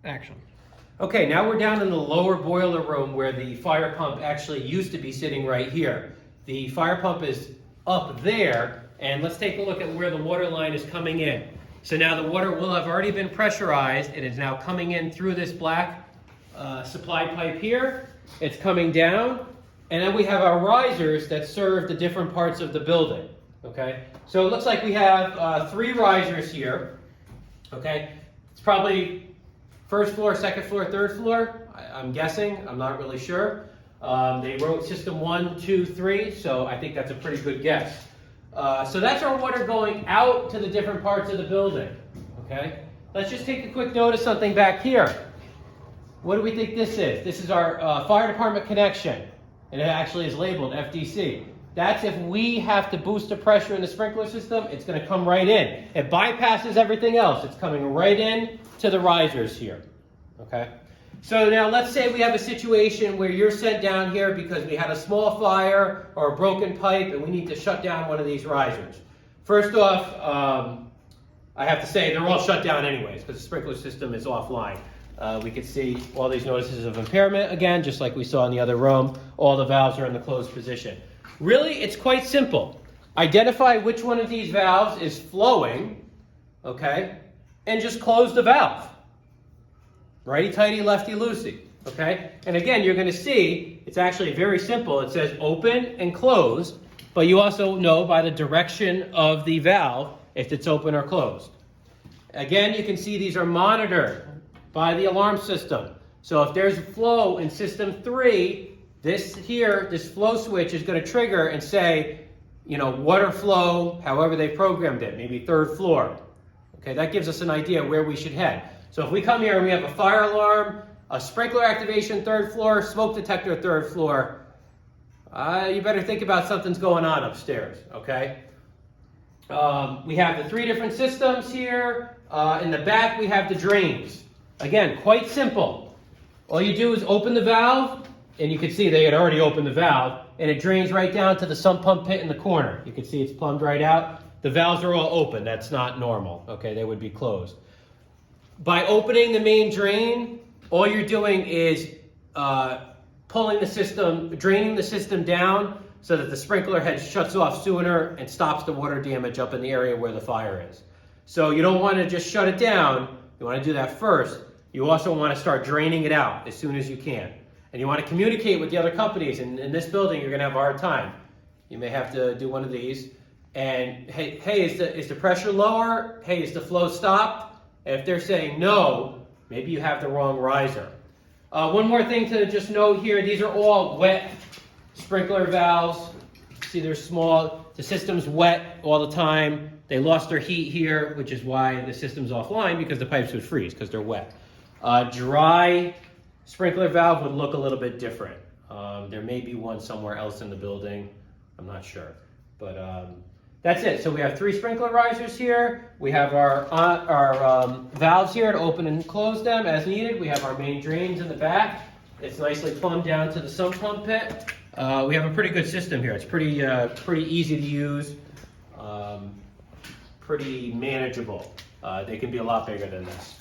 Action. Okay, now we're down in the lower boiler room where the fire pump actually used to be sitting right here. The fire pump is up there, and let's take a look at where the water line is coming in. So now the water will have already been pressurized. It is now coming in through this black supply pipe here. It's coming down, and then we have our risers that serve the different parts of the building. Okay, so it looks like we have 3 risers here. Okay, it's probably first floor, second floor, third floor. I'm guessing. I'm not really sure. They wrote system 1, 2, 3, so I think that's a pretty good guess. So that's our water going out to the different parts of the building. Okay, let's just take a quick note of something back here. What do we think this is? This is our fire department connection, and it actually is labeled FDC. That's if we have to boost the pressure in the sprinkler system, it's going to come right in. It bypasses everything else. It's coming right in to the risers here. Okay. So now let's say we have a situation where you're sent down here because we had a small fire or a broken pipe and we need to shut down one of these risers. First off, I have to say they're all shut down anyways because the sprinkler system is offline. We can see all these notices of impairment again, just like we saw in the other room. All the valves are in the closed position. Really, it's quite simple. Identify which one of these valves is flowing, okay, and just close the valve. Righty-tighty, lefty-loosey, okay? And again, you're going to see it's actually very simple. It says open and close, but you also know by the direction of the valve if it's open or closed. Again, you can see these are monitored by the alarm system. So if there's a flow in system 3, this flow switch is going to trigger and say, you know, water flow, however they programmed it, maybe 3rd floor. Okay, that gives us an idea where we should head. So if we come here and we have a fire alarm, a sprinkler activation 3rd floor, smoke detector 3rd floor, you better think about something's going on upstairs, okay? We have the 3 different systems here. In the back we have the drains. Again, quite simple. All you do is open the valve, and you can see they had already opened the valve, and it drains right down to the sump pump pit in the corner. You can see it's plumbed right out. The valves are all open. That's not normal. Okay, they would be closed. By opening the main drain, all you're doing is pulling the system, draining the system down so that the sprinkler head shuts off sooner and stops the water damage up in the area where the fire is. So you don't want to just shut it down. You want to do that first. You also want to start draining it out as soon as you can. And you want to communicate with the other companies. And in this building, you're going to have a hard time. You may have to do one of these. And hey, is the pressure lower? Hey, is the flow stopped? And if they're saying no, maybe you have the wrong riser. One more thing to just note here, these are all wet sprinkler valves. See, they're small. The system's wet all the time. They lost their heat here, which is why the system's offline, because the pipes would freeze because they're wet. Dry sprinkler valve would look a little bit different. There may be one somewhere else in the building. I'm not sure. But that's it. So we have 3 sprinkler risers here. We have our valves here to open and close them as needed. We have our main drains in the back. It's nicely plumbed down to the sump pump pit. We have a pretty good system here. It's pretty easy to use, pretty manageable. They can be a lot bigger than this.